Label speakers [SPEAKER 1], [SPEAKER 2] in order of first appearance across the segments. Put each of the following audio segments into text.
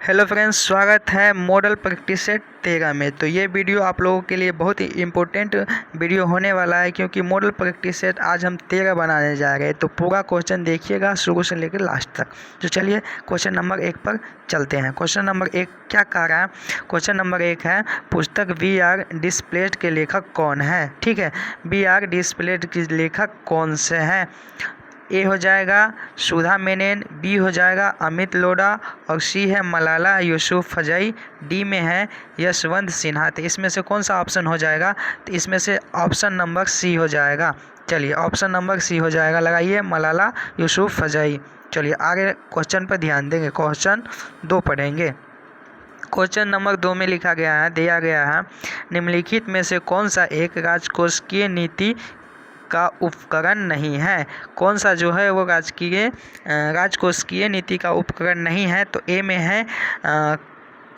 [SPEAKER 1] Hello friends, स्वागत है model practice set 13 में। तो ये वीडियो आप लोगों के लिए बहुत ही इम्पोर्टेंट वीडियो होने वाला है, क्योंकि मॉडल प्रैक्टिस सेट आज हम 13 बनाने जा रहे हैं। तो पूरा क्वेश्चन देखिएगा शुरू से लेकर लास्ट तक। तो चलिए क्वेश्चन नंबर 1 पर चलते हैं। क्वेश्चन नंबर 1 क्या कह रहा है? क्वेश्चन नंबर 1 है, पुस्तक वी आर डिस्प्लेड के लेखक कौन है? ठीक है, वी आर डिस्प्लेड के लेखक कौन से हैं? ए हो जाएगा सुधा मेनन, बी हो जाएगा अमित लोढ़ा और सी है मलाला यूसुफजई, डी में है यशवंत सिन्हा। तो इसमें से कौन सा ऑप्शन हो जाएगा? तो इसमें से ऑप्शन नंबर सी हो जाएगा। चलिए ऑप्शन नंबर सी हो जाएगा, लगाइए मलाला यूसुफजई। चलिए आगे क्वेश्चन पर ध्यान देंगे। क्वेश्चन 2 पढ़ेंगे। क्वेश्चन नंबर 2 में लिखा गया है, दिया गया है, निम्नलिखित में से कौन सा एक राजकोषीय नीति का उपकरण नहीं है? कौन सा जो है वो राजकोषीय नीति का उपकरण नहीं है? तो ए में है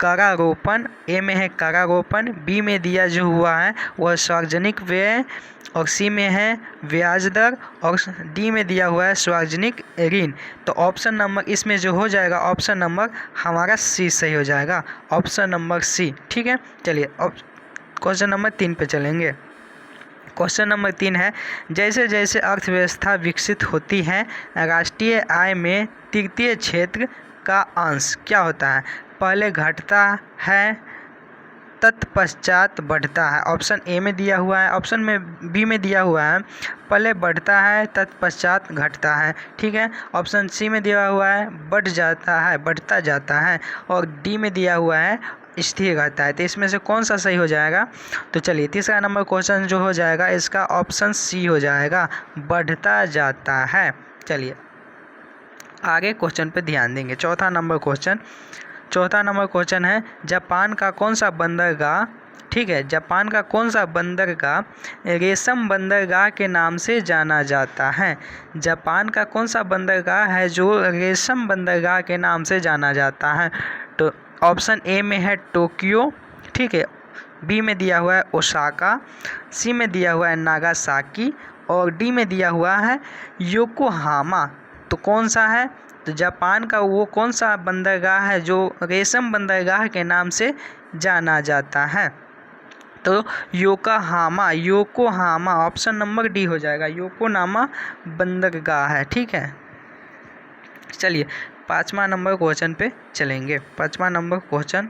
[SPEAKER 1] करारोपण, ए में है करारोपण, बी में दिया जो हुआ है वह सार्वजनिक व्यय, और सी में है ब्याज दर, और डी में दिया हुआ है सार्वजनिक ऋण। तो ऑप्शन नंबर इसमें जो हो जाएगा, ऑप्शन नंबर हमारा सी सही हो जाएगा, ऑप्शन नंबर सी। ठीक है, चलिए अब क्वेश्चन नंबर 3 पे चलेंगे। क्वेश्चन नंबर 3 है, जैसे जैसे अर्थव्यवस्था विकसित होती है राष्ट्रीय आय में तृतीय क्षेत्र का अंश क्या होता है? पहले घटता है तत्पश्चात बढ़ता है। ऑप्शन ए में दिया हुआ है, ऑप्शन में बी में दिया हुआ है पहले बढ़ता है तत्पश्चात घटता है। ठीक है, ऑप्शन सी में दिया हुआ है बढ़ जाता है, बढ़ता जाता है, और डी में दिया हुआ है स्थिर रहता है। तो इसमें से कौन सा सही हो जाएगा? तो चलिए तीसरा नंबर क्वेश्चन जो हो जाएगा इसका ऑप्शन सी हो जाएगा, बढ़ता जाता है। चलिए आगे क्वेश्चन पे ध्यान देंगे। चौथा नंबर क्वेश्चन है, जापान का कौन सा बंदरगाह, ठीक है, जापान का कौन सा बंदरगाह रेशम बंदरगाह के नाम से जाना जाता है? जापान का कौन सा बंदरगाह है जो रेशम बंदरगाह के नाम से जाना जाता है? तो ऑप्शन ए में है टोक्यो, ठीक है, बी में दिया हुआ है ओसाका, सी में दिया हुआ है नागासाकी, और डी में दिया हुआ है योकोहामा। तो कौन सा है? तो जापान का वो कौन सा बंदरगाह है जो रेशम बंदरगाह के नाम से जाना जाता है? तो योकोहामा ऑप्शन नंबर डी हो जाएगा, योकोहामा बंदरगाह है। ठीक है, चलिए 5वां नंबर क्वेश्चन पे चलेंगे। 5वां नंबर क्वेश्चन,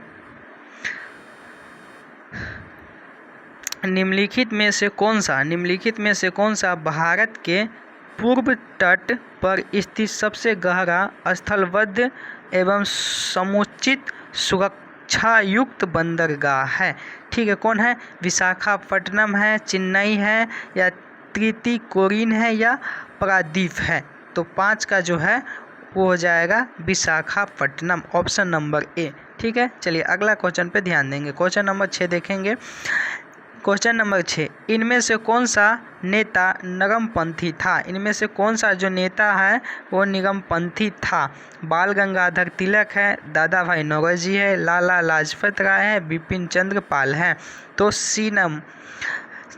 [SPEAKER 1] निम्नलिखित में से कौन सा भारत के पूर्व तट पर स्थित सबसे गहरा स्थलबद्ध एवं समुचित सुरक्षा युक्त बंदरगाह है? ठीक है, कौन है? विशाखापट्टनम है, चेन्नई है, या तूतीकोरिन है, या पारादीप है? तो 5 का जो है वो हो जाएगा विशाखापट्टनम, ऑप्शन नंबर ए। ठीक है, चलिए अगला क्वेश्चन पे ध्यान देंगे। क्वेश्चन नंबर 6 देखेंगे। क्वेश्चन नंबर 6, इनमें से कौन सा नेता नरमपंथी था? इनमें से कौन सा जो नेता है वो निगमपंथी था? बाल गंगाधर तिलक है, दादा भाई नौरोजी है, लाला लाजपत राय है, बिपिन चंद्र पाल है? तो सी नंबर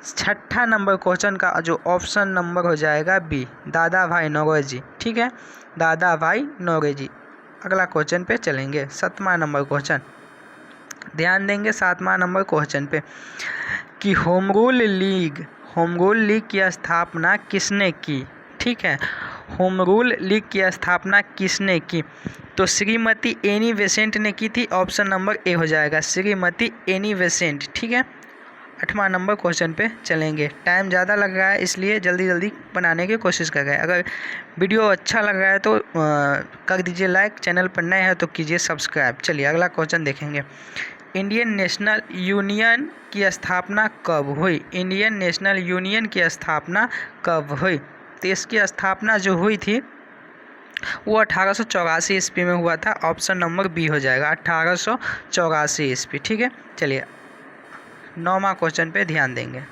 [SPEAKER 1] 6ठा नंबर क्वेश्चन का जो ऑप्शन नंबर हो जाएगा बी, दादा भाई नौरोजी। ठीक है, दादा भाई नौरोजी। अगला क्वेश्चन पे चलेंगे। 7वां नंबर क्वेश्चन, ध्यान देंगे 7वां नंबर क्वेश्चन पे कि होम रूल लीग की स्थापना किसने की? ठीक है, होम रूल लीग की स्थापना किसने की? तो श्रीमती एनी बेसेंट ने की थी, ऑप्शन नंबर ए हो जाएगा, श्रीमती एनी बेसेंट। ठीक है, 8वां नंबर क्वेश्चन पे चलेंगे। टाइम ज़्यादा लग रहा है इसलिए जल्दी जल्दी बनाने की कोशिश कर रहे हैं। अगर वीडियो अच्छा लग रहा है तो कर दीजिए लाइक, चैनल पर नए हैं तो कीजिए सब्सक्राइब। चलिए अगला क्वेश्चन देखेंगे। इंडियन नेशनल यूनियन की स्थापना कब हुई? इंडियन नेशनल यूनियन की स्थापना कब हुई? तो इसकी स्थापना जो हुई थी वो 1884 ईस्वी में हुआ था, ऑप्शन नंबर बी हो जाएगा, 1884 ईस्वी। ठीक है, चलिए 9वां क्वेश्चन पे ध्यान देंगे।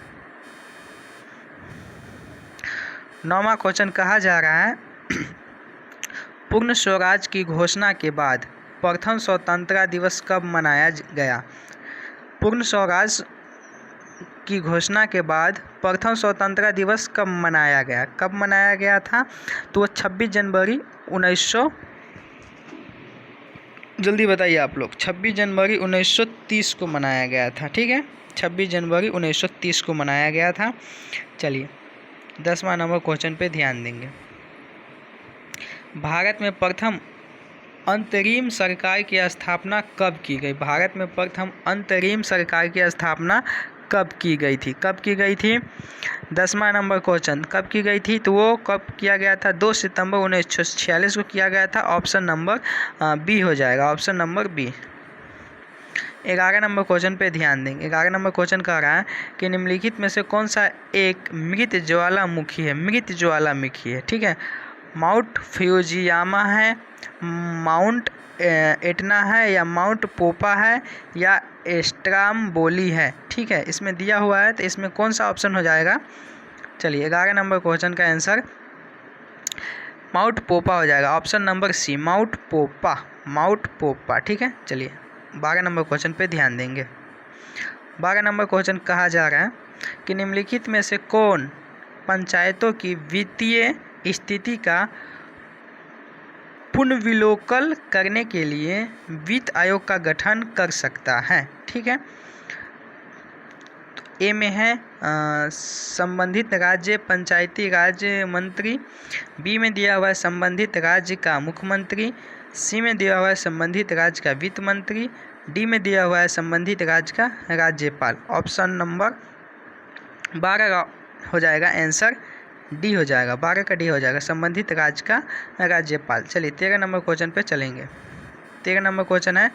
[SPEAKER 1] 9वां क्वेश्चन कहा जा रहा है, पूर्ण स्वराज की घोषणा के बाद प्रथम स्वतंत्रता दिवस कब मनाया गया? पूर्ण स्वराज की घोषणा के बाद प्रथम स्वतंत्रता दिवस कब मनाया गया? कब मनाया गया था? तो 26 जनवरी 19 जल्दी बताइए आप लोग। 26 जनवरी 1930 को मनाया गया था, ठीक है, 26 जनवरी 1930 को मनाया गया था। चलिए 10वां नंबर क्वेश्चन पे ध्यान देंगे। भारत में प्रथम अंतरिम सरकार की स्थापना कब की गई? भारत में प्रथम अंतरिम सरकार की स्थापना कब की गई थी? कब की गई थी? 10वां नंबर क्वेश्चन, कब की गई थी? तो वो कब किया गया था? 2 सितंबर 1946 को किया गया था। ऑप्शन नंबर बी हो जाएगा, option number B. 11 number question पे ध्यान देंगे। 11 नंबर क्वेश्चन कह रहा है कि निम्नलिखित में से कौन सा एक मृत ज्वालामुखी है? मृत ज्वालामुखी है, ठीक है। माउंट फ्यूजियामा है, माउंट एटना है, या माउंट पोपा है, या स्ट्राम्बोली है, ठीक है। इसमें दिया हुआ है तो इसमें कौन सा ऑप्शन हो जाएगा? चलिए 11 नंबर क्वेश्चन का आंसर माउंट पोपा हो जाएगा, option number C, Mount Popa, Mount Popa, ठीक है। चलिए 12 नंबर क्वेश्चन पे ध्यान देंगे। 12 नंबर क्वेश्चन कहा जा रहा है कि निम्नलिखित में से कौन पंचायतों की वित्तीय स्थिति का पुनर्विलोकन करने के लिए वित्त आयोग का गठन कर सकता है, ठीक है। तो ए में है संबंधित राज्य पंचायती राज मंत्री, बी में दिया हुआ है संबंधित राज्य का मुख्यमंत्री, सी में दिया हुआ है संबंधित राज्य का वित्त मंत्री, डी में दिया हुआ है संबंधित राज्य का राज्यपाल। ऑप्शन नंबर 12 हो जाएगा आंसर, डी हो जाएगा, 12 का डी हो जाएगा, संबंधित राज्य का राज्यपाल। चलिए 13 नंबर क्वेश्चन पे चलेंगे। 13 नंबर क्वेश्चन है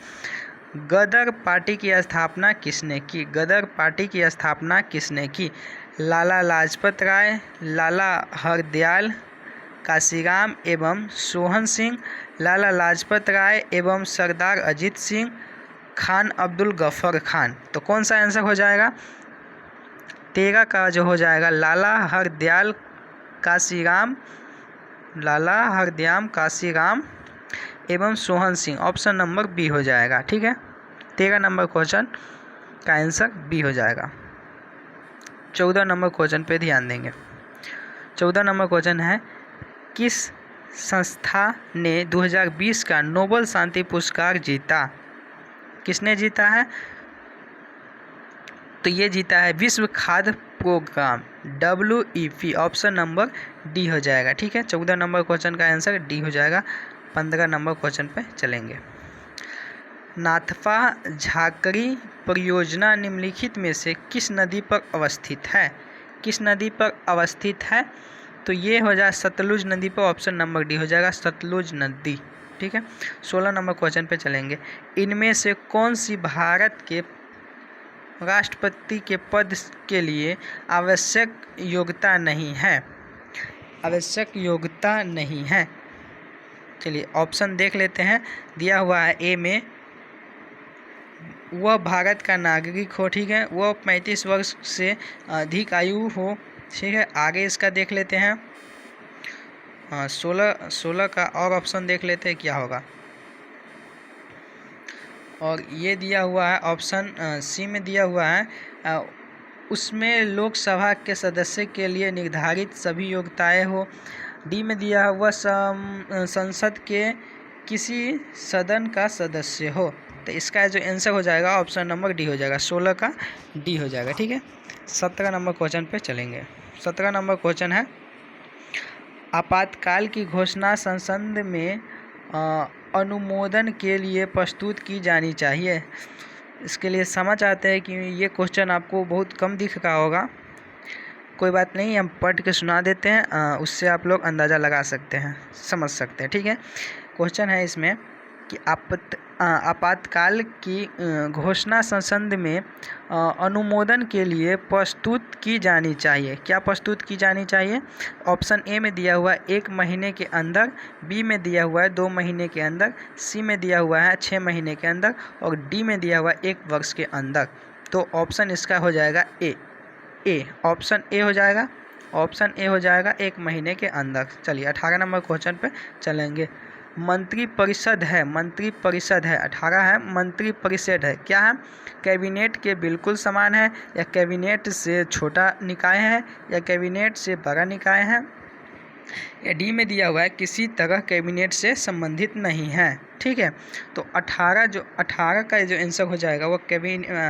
[SPEAKER 1] गदर पार्टी की स्थापना किसने की? गदर पार्टी की स्थापना किसने की? लाला लाजपत राय, लाला हरदयाल, काशीराम एवं सोहन सिंह, लाला लाजपत राय एवं सरदार अजीत सिंह, खान अब्दुल गफर खान। तो कौन सा आंसर हो जाएगा? 13 का जो हो जाएगा लाला हरदयाल काशीराम, लाला हरदयाल काशीराम एवं Sohan Singh, option number B हो जाएगा, ठीक है। 13 नंबर क्वेश्चन का आंसर बी हो जाएगा। 14 नंबर क्वेश्चन पे ध्यान देंगे। 14 नंबर क्वेश्चन है किस संस्था ने 2020 का नोबेल शांति पुरस्कार जीता? किसने जीता है? तो ये जीता है विश्व खाद्य programme, WEP, option number D हो जाएगा, ठीक है। 14 नंबर क्वेश्चन का आंसर डी हो जाएगा। 15 नंबर क्वेश्चन पे चलेंगे। नाथपा झाकरी परियोजना निम्नलिखित में से किस नदी पर अवस्थित है? किस नदी पर अवस्थित है? तो ये हो जाए सतलुज नदी पर, ऑप्शन नंबर डी हो जाएगा, सतलुज नदी, ठीक है। 16 नंबर क्वेश्चन पे चलेंगे। इनमें से कौन सी भारत के राष्ट्रपति के पद के लिए आवश्यक योग्यता नहीं है? आवश्यक योग्यता नहीं है। चलिए ऑप्शन देख लेते हैं। दिया हुआ है ए में वह भारत का नागरिक हो, ठीक है, वह 35 वर्ष से अधिक आयु हो, ठीक है। आगे इसका देख लेते हैं। 16 का और ऑप्शन देख लेते हैं क्या होगा। और ये दिया हुआ है ऑप्शन सी में दिया हुआ है उसमें लोकसभा के सदस्य के लिए निर्धारित सभी योग्यताएं हो। डी में दिया हुआ संसद के किसी सदन का सदस्य हो। तो इसका जो आंसर हो जाएगा ऑप्शन नंबर डी हो जाएगा, 16 का डी हो जाएगा, ठीक है। 17 नंबर क्वेश्चन पे चलेंगे। 17 नंबर क्वेश्चन है आपातकाल की घोषणा संसद में अनुमोदन के लिए प्रस्तुत की जानी चाहिए। इसके लिए समझ आते हैं कि ये क्वेश्चन आपको बहुत कम दिख रहा होगा, कोई बात नहीं, हम पढ़ के सुना देते हैं, उससे आप लोग अंदाज़ा लगा सकते हैं, समझ सकते हैं, ठीक है। क्वेश्चन है इसमें कि आपातकाल की घोषणा संसद में अनुमोदन के लिए प्रस्तुत की जानी चाहिए। क्या प्रस्तुत की जानी चाहिए? ऑप्शन ए में दिया हुआ है 1 महीने के अंदर, बी में दिया हुआ है 2 महीने के अंदर, सी में दिया हुआ है 6 महीने के अंदर और डी में दिया हुआ है 1 वर्ष के अंदर। तो ऑप्शन इसका हो जाएगा ए, ऑप्शन ए हो जाएगा, ऑप्शन ए हो जाएगा 1 महीने के अंदर। चलिए 18 नंबर क्वेश्चन पे चलेंगे। मंत्रिपरिषद है, मंत्रिपरिषद है, 18 है, मंत्रिपरिषद है, क्या है? कैबिनेट के बिल्कुल समान है, या कैबिनेट से छोटा निकाय है, या कैबिनेट से बड़ा निकाय है, ये डी में दिया हुआ है किसी तरह कैबिनेट से संबंधित नहीं है। ठीक है, तो 18 का जो आंसर हो जाएगा वो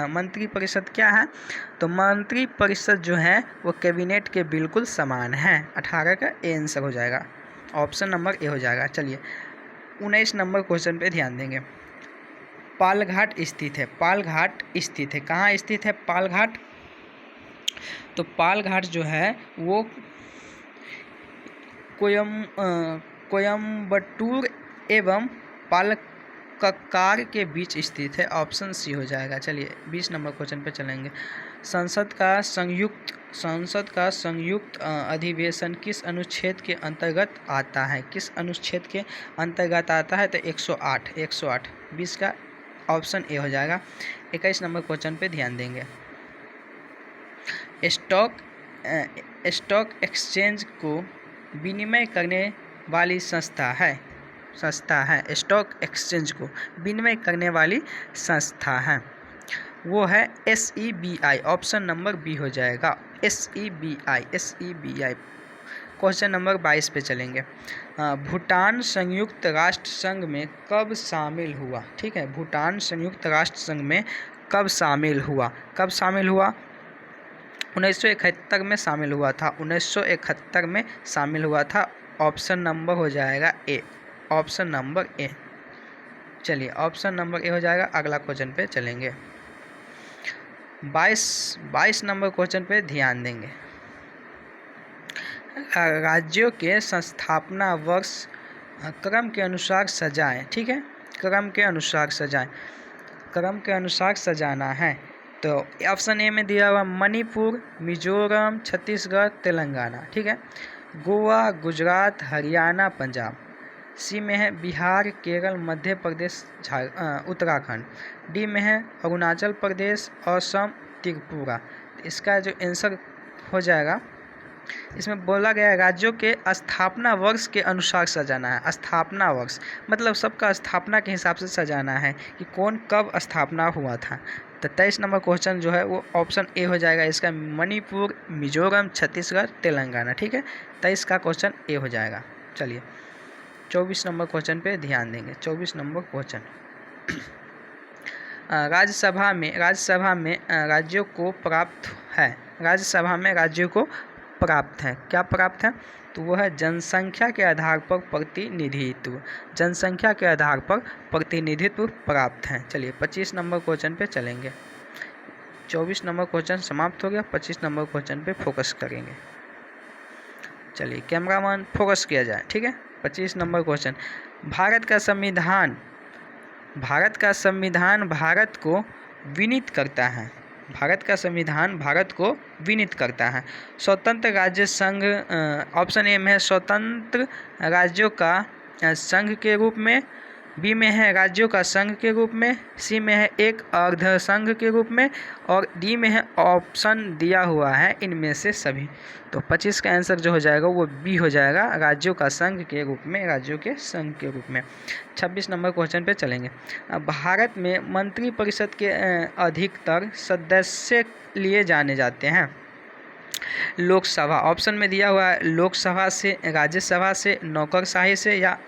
[SPEAKER 1] मंत्री परिषद क्या है, तो मंत्री परिषद जो है वो कैबिनेट के बिल्कुल समान है। 18 का ए आंसर हो जाएगा, ऑप्शन नंबर ए हो जाएगा। चलिए 19 नंबर क्वेश्चन पे ध्यान देंगे। पालघाट स्थित है, पालघाट स्थित है, कहाँ स्थित है पालघाट, तो पालघाट जो है वो कोयम्बटूर एवं पालक्काड़ के बीच स्थित है, ऑप्शन सी हो जाएगा। चलिए 20 नंबर क्वेश्चन पे चलेंगे। संसद का संयुक्त अधिवेशन किस अनुच्छेद के अंतर्गत आता है, किस अनुच्छेद के अंतर्गत आता है, तो 108। 20 का ऑप्शन ए हो जाएगा। 21 नंबर क्वेश्चन पे ध्यान देंगे। स्टॉक एक्सचेंज को विनिमय करने वाली संस्था है, स्टॉक एक्सचेंज को विनिमय करने वाली संस्था है, वो है SEBI, ऑप्शन नंबर बी हो जाएगा, SEBI। क्वेश्चन नंबर 22 पे चलेंगे। भूटान संयुक्त राष्ट्र संघ में कब शामिल हुआ, ठीक है, भूटान संयुक्त राष्ट्र संघ में कब शामिल हुआ, 1971 में शामिल हुआ था, 1971 में शामिल हुआ था, ऑप्शन नंबर हो जाएगा ए, ऑप्शन नंबर ए। चलिए ऑप्शन नंबर ए हो जाएगा। अगला क्वेश्चन पे चलेंगे। 22 नंबर क्वेश्चन पे ध्यान देंगे। राज्यों के संस्थापना वर्ष क्रम के अनुसार सजाएं, ठीक है, क्रम के अनुसार सजाना है, तो ऑप्शन ए में दिया हुआ मणिपुर, मिजोरम, छत्तीसगढ़, तेलंगाना, ठीक है, गोवा, गुजरात, हरियाणा, पंजाब। सी में है बिहार, केरल, मध्य प्रदेश, उत्तराखंड। डी में है अरुणाचल प्रदेश, असम, त्रिपुरा। इसका जो आंसर हो जाएगा, इसमें बोला गया है राज्यों के स्थापना वर्ष के अनुसार सजाना है। स्थापना वर्ष मतलब सबका स्थापना के हिसाब से सजाना है कि कौन कब स्थापना हुआ था। तो 23 नंबर क्वेश्चन जो है वो ऑप्शन ए हो जाएगा इसका, मणिपुर, मिजोरम, छत्तीसगढ़, तेलंगाना, ठीक है, 23 का क्वेश्चन ए हो जाएगा। चलिए 24 नंबर क्वेश्चन पे ध्यान देंगे। 24 नंबर क्वेश्चन राज्यसभा में राज्यों को प्राप्त है, राज्यसभा में राज्यों को प्राप्त है, क्या प्राप्त है, तो वो है जनसंख्या के आधार पर प्रतिनिधित्व, जनसंख्या के आधार पर प्रतिनिधित्व प्राप्त है। चलिए 25 नंबर क्वेश्चन पे चलेंगे। 24 नंबर क्वेश्चन समाप्त हो गया, 25 नंबर क्वेश्चन पे फोकस करेंगे। चलिए कैमरामैन फोकस किया जाए, ठीक है। 25 नंबर क्वेश्चन, भारत का संविधान भारत को विनीत करता है, भारत का संविधान भारत को विनीत करता है। स्वतंत्र राज्य संघ, ऑप्शन ए में है स्वतंत्र राज्यों का संघ के रूप में, बी में है राज्यों का संघ के रूप में, सी में है एक अर्ध संघ के रूप में, और डी में है ऑप्शन दिया हुआ है इनमें से सभी। तो 25 का आंसर जो हो जाएगा वो बी हो जाएगा, राज्यों का संघ के रूप में, राज्यों के संघ के रूप में। 26 नंबर क्वेश्चन पे चलेंगे। भारत में मंत्रिपरिषद के अधिकतर सदस्य लिए जाने जाते हैं। लोकसभा, ऑप्शन में दिया हुआ है लोकसभा से, राज्यसभा से, नौकरशाही से, या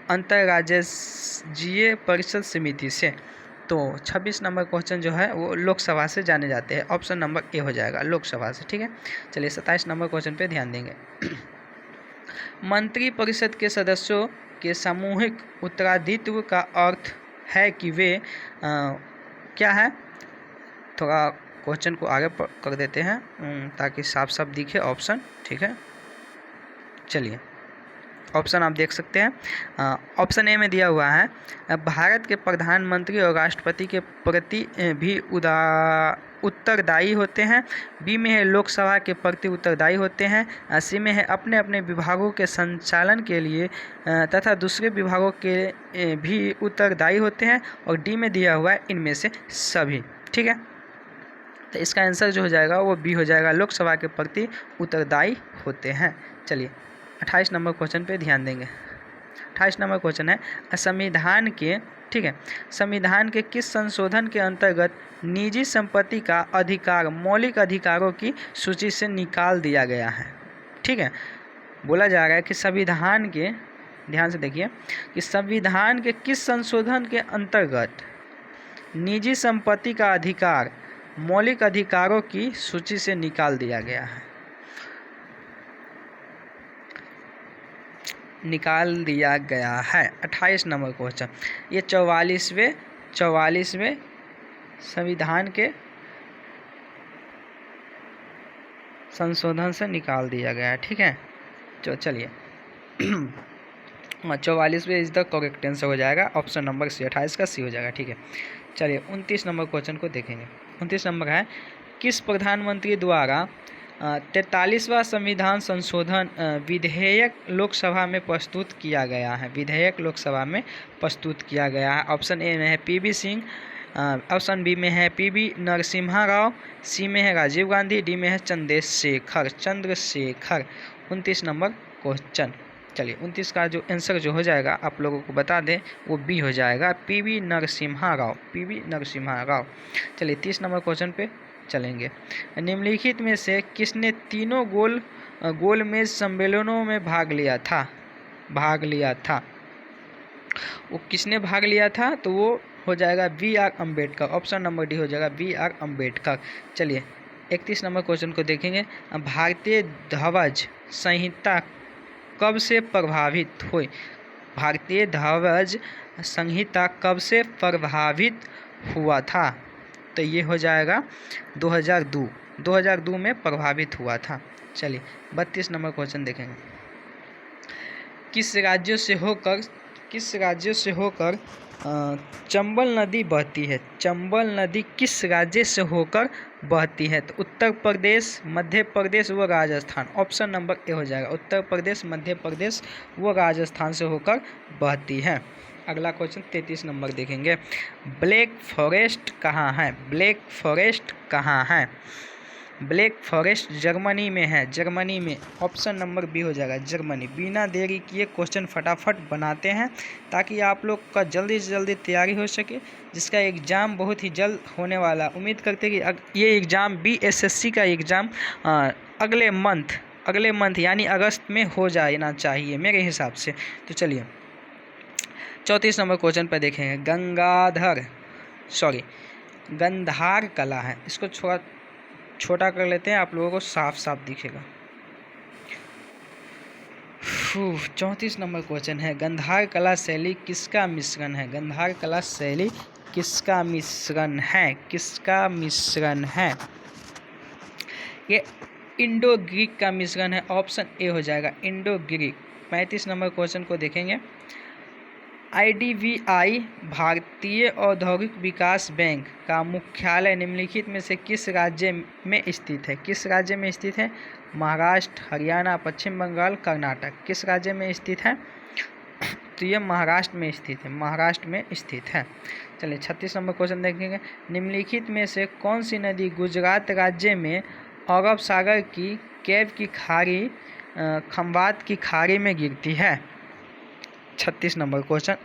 [SPEAKER 1] अंतर्राज्यीय परिषद समिति से। तो 26 नंबर क्वेश्चन जो है वो लोकसभा से जाने जाते हैं, ऑप्शन नंबर ए हो जाएगा, लोकसभा से, ठीक है। चलिए 27 नंबर क्वेश्चन पे ध्यान देंगे। मंत्रिपरिषद के सदस्यों के सामूहिक उत्तराधित्व का अर्थ है कि वे क्या है, थोड़ा क्वेश्चन को आगे कर देते हैं ताकि साफ साफ दिखे ऑप्शन, ठीक है। चलिए ऑप्शन आप देख सकते हैं। ऑप्शन ए में दिया हुआ है भारत के प्रधानमंत्री और राष्ट्रपति के प्रति भी उत्तरदायी होते हैं। बी में है लोकसभा के प्रति उत्तरदायी होते हैं। सी में है अपने अपने विभागों के संचालन के लिए तथा दूसरे विभागों के भी उत्तरदायी होते हैं। और डी में दिया हुआ है इनमें से सभी, ठीक है। तो इसका आंसर जो हो जाएगा वो बी हो जाएगा, लोकसभा के प्रति उत्तरदायी होते हैं। चलिए 28 नंबर क्वेश्चन पे ध्यान देंगे। 28 नंबर क्वेश्चन है संविधान के, ठीक है, संविधान के किस संशोधन के अंतर्गत निजी संपत्ति का अधिकार मौलिक अधिकारों की सूची से निकाल दिया गया है, ठीक है। बोला जा रहा है कि संविधान के, ध्यान से देखिए, कि संविधान के किस संशोधन के अंतर्गत निजी संपत्ति का अधिकार मौलिक अधिकारों की सूची से निकाल दिया गया है। निकाल दिया गया है। 28 नंबर क्वेश्चन, ये 44वें संविधान के संशोधन से निकाल दिया गया है। ठीक है, तो चलिए 44वें इज द करेक्ट आंसर हो जाएगा, ऑप्शन नंबर सी, 28 का सी हो जाएगा। ठीक है, चलिए 29 नंबर क्वेश्चन को देखेंगे। 29 नंबर है, किस प्रधानमंत्री द्वारा 43वां संविधान संशोधन विधेयक लोकसभा में प्रस्तुत किया गया है? विधेयक लोकसभा में प्रस्तुत किया गया है। ऑप्शन ए में है पीवी सिंह, ऑप्शन बी में है पीवी नरसिम्हा राव, सी में है राजीव गांधी, डी में है चंद्रशेखर। 29 number question. चलिए 29 का जो आंसर जो हो जाएगा आप लोगों को बता दें, वो बी हो जाएगा, पीवी नरसिम्हा राव। चलिए 30 नंबर क्वेश्चन पे चलेंगे। निम्नलिखित में से किसने तीनों गोलमेज सम्मेलनों में भाग लिया था? वो किसने भाग लिया था? तो वो हो जाएगा BR Ambedkar. Option number D हो जाएगा BR अम्बेडकर। चलिए 31 नंबर क्वेश्चन को देखेंगे। भारतीय ध्वज संहिता कब से प्रभावित हुई? भारतीय ध्वज संहिता कब से प्रभावित हुआ था? तो ये हो जाएगा 2002 में प्रभावित हुआ था। चलिए 32 नंबर क्वेश्चन देखेंगे। किस राज्यों से होकर चंबल नदी बहती है? चंबल नदी किस राज्य से होकर बहती है? तो उत्तर प्रदेश, मध्य प्रदेश व राजस्थान। ऑप्शन नंबर ए हो जाएगा, उत्तर प्रदेश, मध्य प्रदेश व राजस्थान से होकर बहती है। अगला क्वेश्चन 33 नंबर देखेंगे। ब्लैक फॉरेस्ट कहाँ है? ब्लैक फॉरेस्ट जर्मनी में है, जर्मनी में। ऑप्शन नंबर बी हो जाएगा, जर्मनी। बिना देरी किए क्वेश्चन फटाफट बनाते हैं ताकि आप लोग का जल्दी से जल्दी तैयारी हो सके, जिसका एग्ज़ाम बहुत ही जल्द होने वाला। उम्मीद करते हैं कि ये एग्ज़ाम BSSC का एग्ज़ाम अगले मंथ यानी अगस्त में हो जाना चाहिए मेरे हिसाब से। तो चलिए 34 नंबर क्वेश्चन पर देखेंगे। गंधार कला है, इसको छोटा कर लेते हैं, आप लोगों को साफ दिखेगा। 34 नंबर क्वेश्चन है, गंधार कला शैली किसका मिश्रण है? गंधार कला शैली किसका मिश्रण है? ये इंडो ग्रीक का मिश्रण है। ऑप्शन ए हो जाएगा, इंडो ग्रीक। 35 नंबर क्वेश्चन को देखेंगे। IDBI भारतीय औद्योगिक विकास बैंक का मुख्यालय निम्नलिखित में से किस राज्य में स्थित है? किस राज्य में स्थित है? महाराष्ट्र, हरियाणा, पश्चिम बंगाल, कर्नाटक। किस राज्य में स्थित है? तो ये महाराष्ट्र में स्थित है। चलिए 36 नंबर क्वेश्चन देखेंगे। निम्नलिखित में से कौन सी नदी गुजरात राज्य में अरब सागर की कैब की खाड़ी खंबात की खाड़ी में गिरती है? 36 नंबर क्वेश्चन,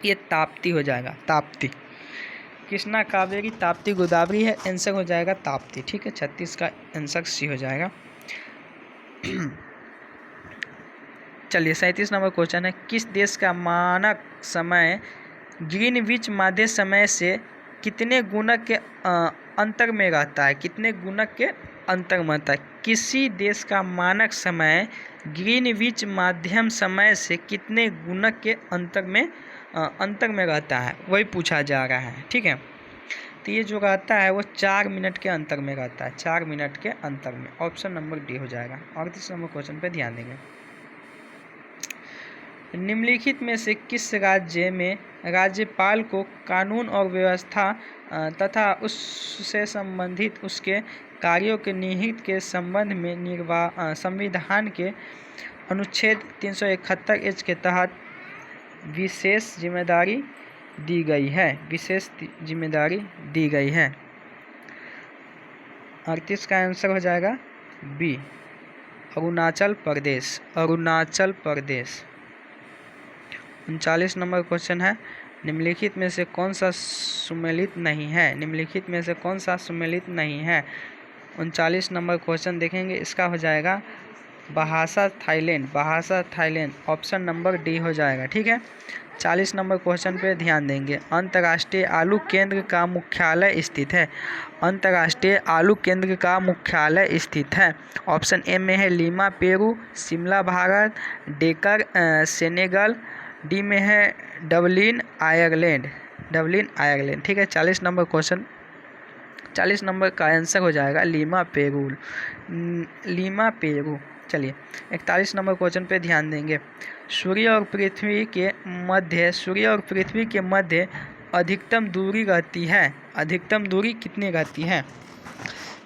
[SPEAKER 1] ये ताप्ती हो जाएगा, ताप्ती। कृष्णा, कावेरी, ताप्ती, गोदावरी है, आंसर हो जाएगा ताप्ती। ठीक है, 36 का आंसर सी हो जाएगा। चलिए 37 नंबर क्वेश्चन है। किस देश का मानक समय ग्रीनविच माध्य समय से कितने गुणक के अंतर में रहता है? किसी देश का मानक समय ग्रीनविच माध्यम समय से कितने गुणक के अंतर में रहता है, वही पूछा जा रहा है। ठीक है, तो ये जो रहता है वो 4 मिनट के अंतर में रहता है, 4 मिनट के अंतर में। ऑप्शन नंबर डी हो जाएगा। 38 नंबर क्वेश्चन पे ध्यान देंगे। निम्नलिखित में से किस राज्य में राज्यपाल को कानून और व्यवस्था तथा उससे संबंधित उसके कार्यों के निहित के संबंध में संविधान के अनुच्छेद 371 के तहत विशेष जिम्मेदारी दी गई है? 38 का आंसर हो जाएगा B, Arunachal Pradesh. 39 number question है। निम्नलिखित में से कौन सा सम्मिलित नहीं है? 39 नंबर क्वेश्चन देखेंगे, इसका हो जाएगा Bahasa Thailand option number D हो जाएगा। ठीक है, 40 नंबर क्वेश्चन पे ध्यान देंगे। अंतर्राष्ट्रीय आलू केंद्र का मुख्यालय स्थित है। अंतर्राष्ट्रीय आलू केंद्र का मुख्यालय स्थित है। ऑप्शन ए में है Lima Peru, Shimla Bharat, decker Senegal, D में है डबलिन आयरलैंड। ठीक है, 40 नंबर क्वेश्चन, 40 नंबर का आंसर हो जाएगा लीमा पेरू। चलिए 41 नंबर क्वेश्चन पे ध्यान देंगे। सूर्य और पृथ्वी के मध्य अधिकतम दूरी रहती है। अधिकतम दूरी कितनी रहती है?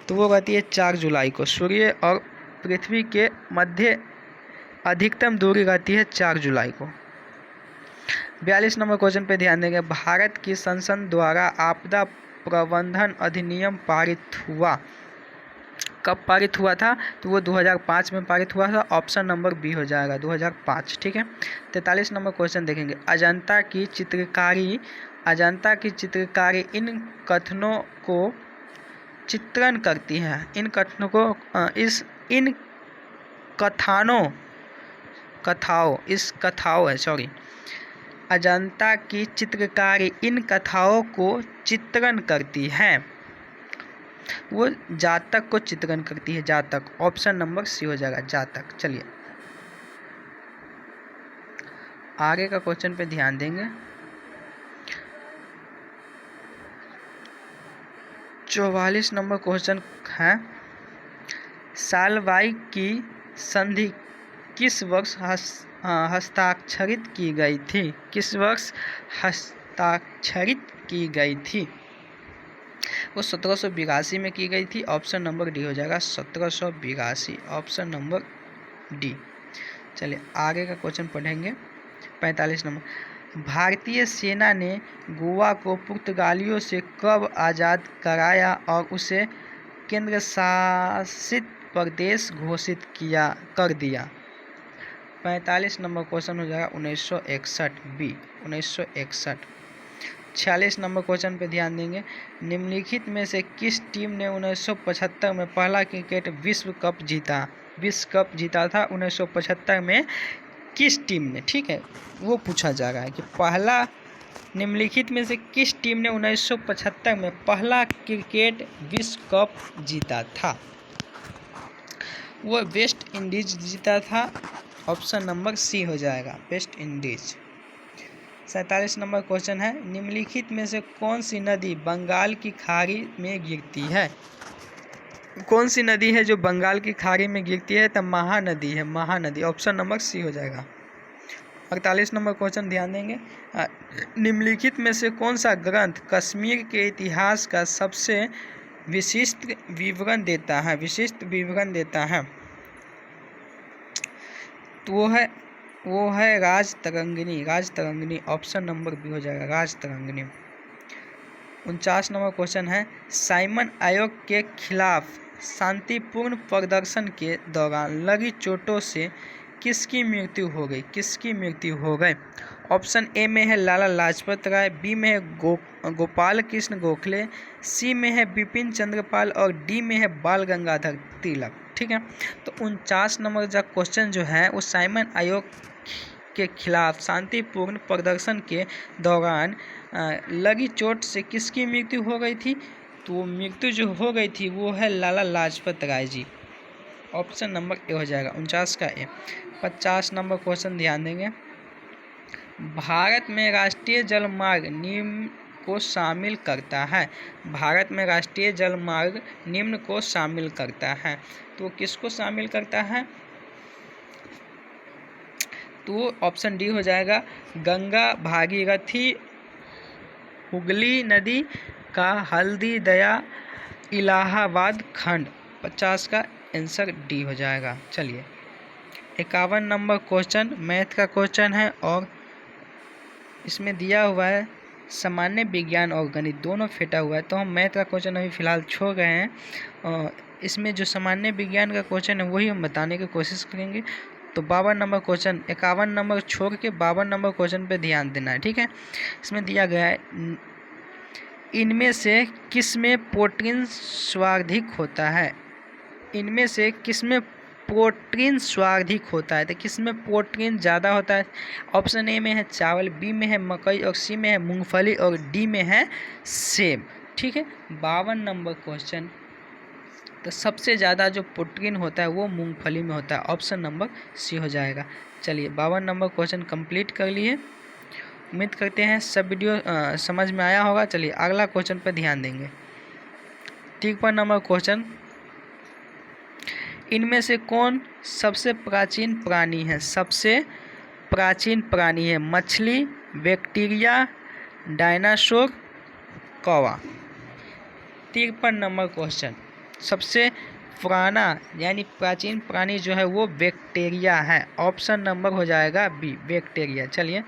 [SPEAKER 1] तो वो रहती है 4 जुलाई को। सूर्य और पृथ्वी के मध्य अधिकतम दूरी रहती है 4 जुलाई को। 42 नंबर क्वेश्चन पे ध्यान देंगे। भारत की संसद द्वारा आपदा प्रबंधन अधिनियम पारित हुआ। कब पारित हुआ था? तो वो 2005 में पारित हुआ था। ऑप्शन नंबर बी हो जाएगा 2005। ठीक है, 43 नंबर क्वेश्चन देखेंगे। अजंता की चित्रकारी इन कथनों को चित्रण करती है। इन कथाओं अजंता की चित्रकारी इन कथाओं को चित्रण करती है। वो जातक को चित्रण करती है, जातक। ऑप्शन नंबर सी हो जाएगा, जातक। चलिए आगे का क्वेश्चन पे ध्यान देंगे। 44 नंबर क्वेश्चन है, सालवाई की संधि किस वर्ष हस्ताक्षरित की गई थी? किस वर्ष हस्ताक्षरित की गई थी? वो 1782 में की गई थी। ऑप्शन नंबर डी हो जाएगा 1782, ऑप्शन नंबर डी। चलिए आगे का क्वेश्चन पढ़ेंगे। 45 नंबर, भारतीय सेना ने गोवा को पुर्तगालियों से कब आज़ाद कराया और उसे केंद्र शासित प्रदेश घोषित कर दिया? 45 नंबर क्वेश्चन हो जाएगा 1961 बी, 1961। 46 नंबर क्वेश्चन पे ध्यान देंगे। निम्नलिखित में से किस टीम ने 1975 में पहला क्रिकेट विश्व कप जीता? विश्व कप जीता था 1975 में किस टीम ने? ठीक है, वो पूछा जा रहा है कि निम्नलिखित में से किस टीम ने 1975 में पहला क्रिकेट विश्व कप जीता था? वो वेस्ट इंडीज जीता था। ऑप्शन नंबर सी हो जाएगा, वेस्ट इंडीज। 47 नंबर क्वेश्चन है, निम्नलिखित में से कौन सी नदी बंगाल की खाड़ी में गिरती है? कौन सी नदी है जो बंगाल की खाड़ी में गिरती है? तो महानदी है, महानदी। ऑप्शन नंबर सी हो जाएगा। 48 नंबर क्वेश्चन ध्यान देंगे। निम्नलिखित में से कौन सा ग्रंथ कश्मीर के इतिहास का सबसे विशिष्ट विवरण देता है? तो वो है राजतरंगिणी। ऑप्शन नंबर बी हो जाएगा, राजतरंगिणी। 49 नंबर क्वेश्चन है, साइमन आयोग के खिलाफ शांतिपूर्ण प्रदर्शन के दौरान लगी चोटों से किसकी मृत्यु हो गई? ऑप्शन ए में है लाला लाजपत राय, बी में है गोपाल कृष्ण गोखले, सी में है बिपिन चंद्रपाल और डी में है बाल गंगाधर तिलक। ठीक है, तो 49 नंबर का क्वेश्चन जो है वो साइमन आयोग के खिलाफ शांतिपूर्ण प्रदर्शन के दौरान लगी चोट से किसकी मृत्यु हो गई थी? तो मृत्यु जो हो गई थी वो है Lala Lajpat Rai ji. Option number A हो जाएगा 49 का ए। 50 नंबर क्वेश्चन ध्यान देंगे। भारत में राष्ट्रीय जलमार्ग निम्न को शामिल करता है। भारत में राष्ट्रीय जलमार्ग निम्न को शामिल करता है, तो किसको शामिल करता है? तो ऑप्शन डी हो जाएगा गंगा, भागीरथी, हुगली नदी का हल्दी दया, इलाहाबाद खंड। 50 का आंसर डी हो जाएगा। चलिए 51 नंबर क्वेश्चन मैथ का क्वेश्चन है और इसमें दिया हुआ है सामान्य विज्ञान और गणित दोनों फेटा हुआ है, तो हम मैथ का क्वेश्चन अभी फ़िलहाल छोड़ गए हैं। इसमें जो सामान्य विज्ञान का क्वेश्चन है वही हम बताने की कोशिश करेंगे। तो 52 नंबर क्वेश्चन, 51 नंबर छोड़ के 52 नंबर क्वेश्चन पे ध्यान देना है। ठीक है, इसमें दिया गया है इनमें से किस में प्रोटीन सर्वाधिक होता है? इनमें से किस में प्रोटीन सर्वाधिक होता है? तो किसमें प्रोटीन ज़्यादा होता है? ऑप्शन ए में है चावल, बी में है मकई और सी में है मूंगफली और डी में है सेब। ठीक है, 52 नंबर क्वेश्चन। तो सबसे ज़्यादा जो प्रोटीन होता है वो मूंगफली में होता है। ऑप्शन नंबर सी हो जाएगा। चलिए 52 नंबर क्वेश्चन कंप्लीट कर लिए। उम्मीद करते हैं सब वीडियो समझ में आया होगा। चलिए अगला क्वेश्चन पर ध्यान देंगे। 53 नंबर क्वेश्चन, इनमें से कौन सबसे प्राचीन प्राणी है? सबसे प्राचीन प्राणी है मछली, बैक्टीरिया, डायनासोर, कौवा। 53 नंबर क्वेश्चन, सबसे पुराना यानी प्राचीन प्राणी जो है वो बैक्टीरिया है। ऑप्शन नंबर हो जाएगा बी, बैक्टीरिया। चलिए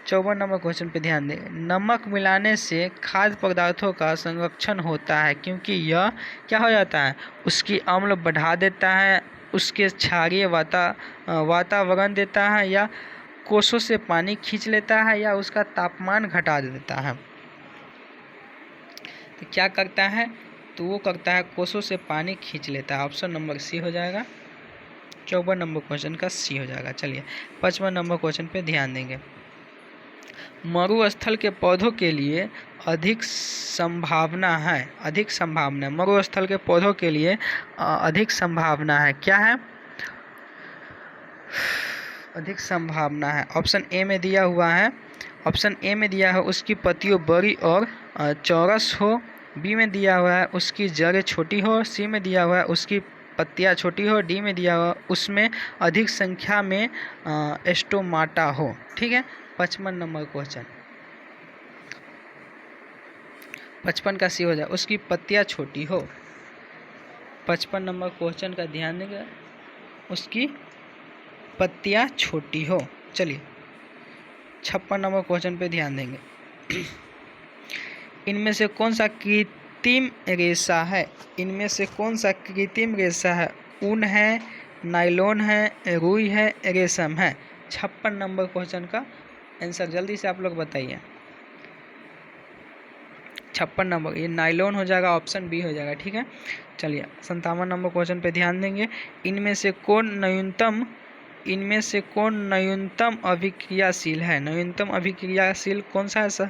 [SPEAKER 1] 54 नंबर क्वेश्चन पे ध्यान दें। नमक मिलाने से खाद्य पदार्थों का संरक्षण होता है क्योंकि यह क्या हो जाता है? उसकी अम्ल बढ़ा देता है, उसके क्षारीय वातावरण देता है, या कोषों से पानी खींच लेता है, या उसका तापमान घटा देता है। तो क्या करता है? तो वो करता है कोषों से पानी खींच लेता है। ऑप्शन नंबर सी हो जाएगा। 54 नंबर क्वेश्चन का सी हो जाएगा। चलिए 55 नंबर क्वेश्चन पे ध्यान देंगे। मरुस्थल के पौधों के लिए अधिक संभावना है। मरुस्थल के पौधों के लिए अधिक संभावना है। क्या है? अधिक संभावना है। ऑप्शन ए में दिया हुआ है। ऑप्शन ए में दिया है उसकी पत्तियों बड़ी और चौरस हो। बी में दिया हुआ है उसकी जड़ें छोटी हो। सी में दिया हुआ है उसकी पत्तियां छोटी हो। डी में दिया हुआ उसमें अधिक संख्या में स्टोमाटा हो। ठीक है, 55 नंबर क्वेश्चन, 55 का सी हो जाए, उसकी पत्तियां छोटी हो। 55 नंबर क्वेश्चन का ध्यान देंगे, उसकी पत्तियां छोटी हो। चलिए 56 नंबर क्वेश्चन पे ध्यान देंगे। इनमें से कौन सा कृत्रिम रेशा है? इनमें से कौन सा कृत्रिम रेशा है? ऊन है, नायलॉन है, रुई है, रेशम है। 56 नंबर क्वेश्चन का आंसर जल्दी से आप लोग बताइए। 56 नंबर ये नायलॉन हो जाएगा। ऑप्शन बी हो जाएगा। ठीक है, चलिए 57 नंबर क्वेश्चन पे ध्यान देंगे। इनमें से कौन न्यूनतम अभिक्रियाशील है? न्यूनतम अभिक्रियाशील कौन सा है सर?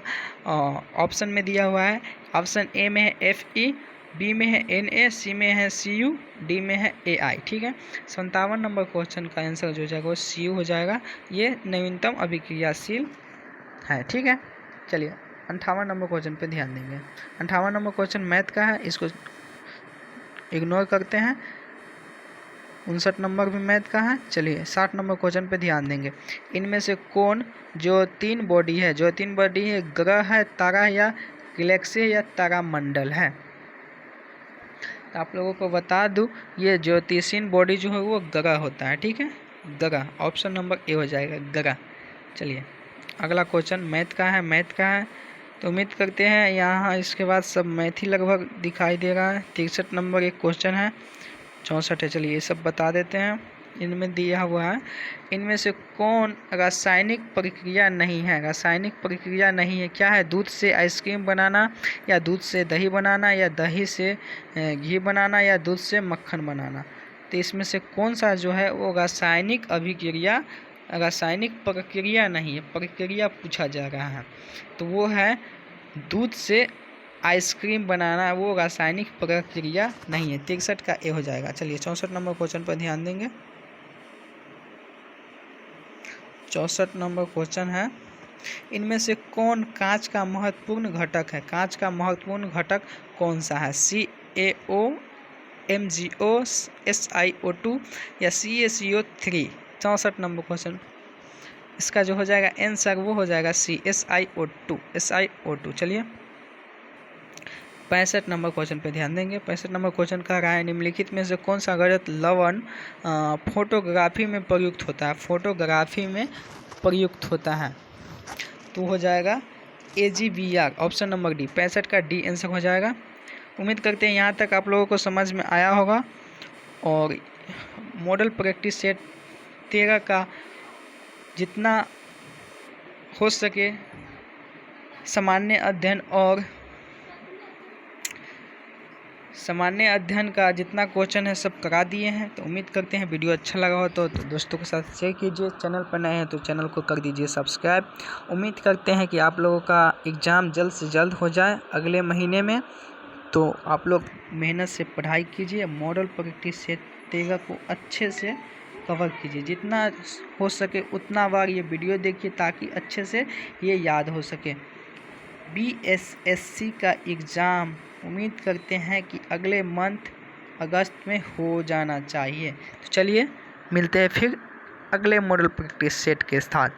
[SPEAKER 1] ऑप्शन में दिया हुआ है। ऑप्शन ए में है Fe, बी में है Na, सी में है Cu, डी में है Ai। ठीक है, 57 नंबर क्वेश्चन का आंसर जो जाएगा वो Cu हो जाएगा। ये न्यूनतम अभिक्रियाशील है। ठीक है, चलिए 58 नंबर क्वेश्चन पे ध्यान देंगे। 58 नंबर क्वेश्चन मैथ का है, इसको इग्नोर करते हैं। 59 नंबर भी मैथ का है। चलिए 60 नंबर क्वेश्चन पे ध्यान देंगे। इनमें से कौन जो तीन बॉडी है ग्रह है, तारा है, या गैलेक्सी है, या तारामंडल है? तो आप लोगों को बता दूं ये ज्योतिषीय बॉडी जो है वो ग्रह होता है। ठीक है, ग्रह। ऑप्शन नंबर ए हो जाएगा, ग्रह। चलिए अगला क्वेश्चन मैथ का है। तो उम्मीद करते हैं यहाँ इसके बाद सब मैथ ही लगभग दिखाई दे रहा है। 63 नंबर एक क्वेश्चन है, 64 है। चलिए ये सब बता देते हैं। इनमें दिया हुआ है इनमें से कौन रासायनिक प्रक्रिया नहीं है? क्या है? दूध से आइसक्रीम बनाना, या दूध से दही बनाना, या दही से घी बनाना, या दूध से मक्खन बनाना। तो इसमें से कौन सा जो है वो रासायनिक प्रक्रिया नहीं है? प्रक्रिया पूछा जा रहा है, तो वो है दूध से आइसक्रीम बनाना, वो रासायनिक प्रक्रिया नहीं है। 63 का ए हो जाएगा। चलिए 64 नंबर क्वेश्चन पर ध्यान देंगे। 64 नंबर क्वेश्चन है, इनमें से कौन कांच का महत्वपूर्ण घटक है? कांच का महत्वपूर्ण घटक कौन सा है? CaO, MgO, SiO2 या CaCO3। 64 नंबर क्वेश्चन, इसका जो हो जाएगा आंसर वो हो जाएगा सी, SiO2। चलिए 65 नंबर क्वेश्चन पे ध्यान देंगे। 65 नंबर क्वेश्चन कह रहा है निम्नलिखित में से कौन सा गलत लवण फोटोग्राफी में प्रयुक्त होता है? तो हो जाएगा AgBr। ऑप्शन नंबर डी, 65 का डी आंसर हो जाएगा। उम्मीद करते हैं यहाँ तक आप लोगों को समझ में आया होगा। और मॉडल प्रैक्टिस सेट 13 का जितना हो सके सामान्य अध्ययन और सामान्य अध्ययन का जितना क्वेश्चन है सब करा दिए हैं। तो उम्मीद करते हैं वीडियो अच्छा लगा हो तो दोस्तों के साथ शेयर कीजिए। चैनल पर नए हैं तो चैनल को कर दीजिए सब्सक्राइब। उम्मीद करते हैं कि आप लोगों का एग्ज़ाम जल्द से जल्द हो जाए अगले महीने में। तो आप लोग मेहनत से पढ़ाई कीजिए, मॉडल प्रैक्टिस सेट 13 को अच्छे से कवर कीजिए। जितना हो सके उतना बार ये वीडियो देखिए ताकि अच्छे से ये याद हो सके। BSSC का एग्ज़ाम उम्मीद करते हैं कि अगले मंथ अगस्त में हो जाना चाहिए। तो चलिए मिलते हैं फिर अगले मॉडल प्रैक्टिस सेट के साथ।